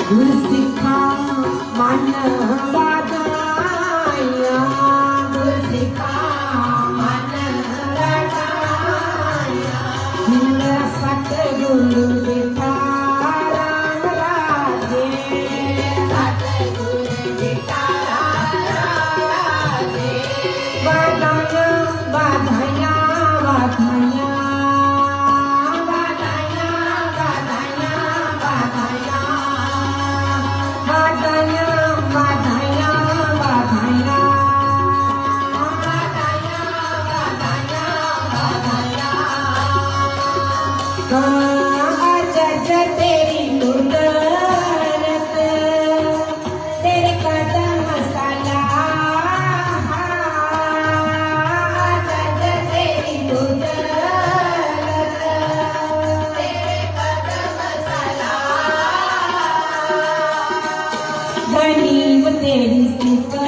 गुरसिखा मन बधाया गुरसिखा मन बधाया सतगुरु बिठा राम राजे सतगुरु बिठा राम राजे बधाया बधाया बधाया तेरी कुदरत तेरे कदम सला तेरी कुदरत तेरे कदम सला गनीम तेरी सिफत